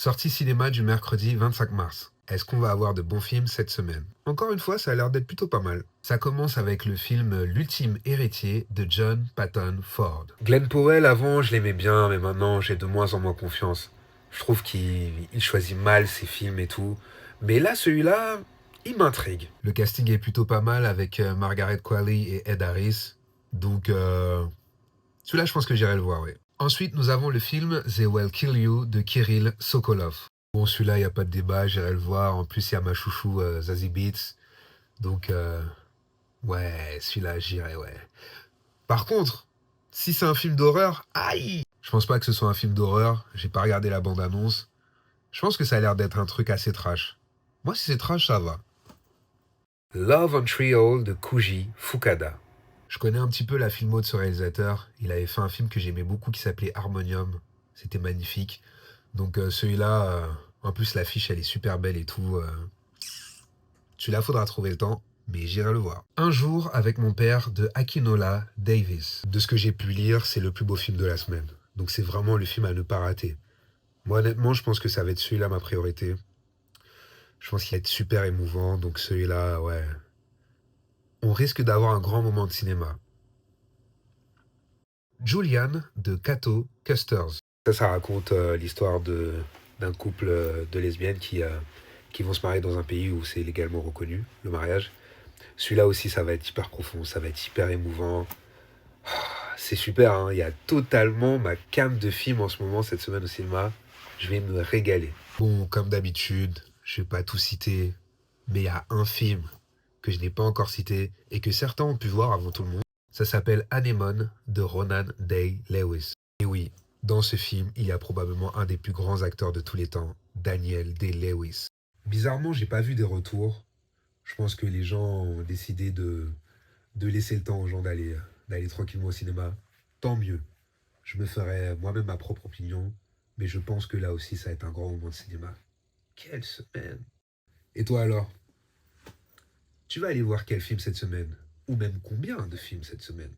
Sortie cinéma du mercredi 25 mars. Est-ce qu'on va avoir de bons films cette semaine? Encore une fois, ça a l'air d'être plutôt pas mal. Ça commence avec le film L'ultime héritier de John Patton Ford. Glenn Powell, avant, je l'aimais bien, mais maintenant, j'ai de moins en moins confiance. Je trouve qu'il choisit mal ses films et tout. Mais là, celui-là, il m'intrigue. Le casting est plutôt pas mal avec Margaret Qualley et Ed Harris. Donc, celui-là, je pense que j'irai le voir, oui. Ensuite, nous avons le film They Will Kill You de Kirill Sokolov. Bon, celui-là, il n'y a pas de débat, j'irai le voir. En plus, il y a ma chouchou Zazie Beetz. Donc, ouais, celui-là, j'irai, ouais. Par contre, si c'est un film d'horreur, aïe! Je pense pas que ce soit un film d'horreur. J'ai pas regardé la bande-annonce. Je pense que ça a l'air d'être un truc assez trash. Moi, si c'est trash, ça va. Love on Trial de Koji Fukada. Je connais un petit peu la filmo de ce réalisateur. Il avait fait un film que j'aimais beaucoup qui s'appelait Harmonium. C'était magnifique. Donc celui-là, en plus l'affiche elle est super belle et tout. Celui-là, faudra trouver le temps, mais j'irai le voir. Un jour avec mon père de Akinola Davis. De ce que j'ai pu lire, c'est le plus beau film de la semaine. Donc c'est vraiment le film à ne pas rater. Moi honnêtement, je pense que ça va être celui-là ma priorité. Je pense qu'il va être super émouvant, donc celui-là, ouais. On risque d'avoir un grand moment de cinéma. Julian de Cato Custers. Ça raconte l'histoire d'un couple de lesbiennes qui vont se marier dans un pays où c'est légalement reconnu, le mariage. Celui-là aussi, ça va être hyper profond, ça va être hyper émouvant. C'est super, hein. Il y a totalement ma came de film en ce moment, cette semaine au cinéma. Je vais me régaler. Bon, comme d'habitude, je vais pas tout citer, mais il y a un film que je n'ai pas encore cité et que certains ont pu voir avant tout le monde. Ça s'appelle Anémone de Ronan Day-Lewis. Et oui, dans ce film, il y a probablement un des plus grands acteurs de tous les temps, Daniel Day-Lewis. Bizarrement, j'ai pas vu des retours. Je pense que les gens ont décidé de laisser le temps aux gens d'aller tranquillement au cinéma. Tant mieux. Je me ferai moi-même ma propre opinion, mais je pense que là aussi, ça va être un grand moment de cinéma. Quelle semaine! Et toi alors? Tu vas aller voir quel film cette semaine? Ou même combien de films cette semaine?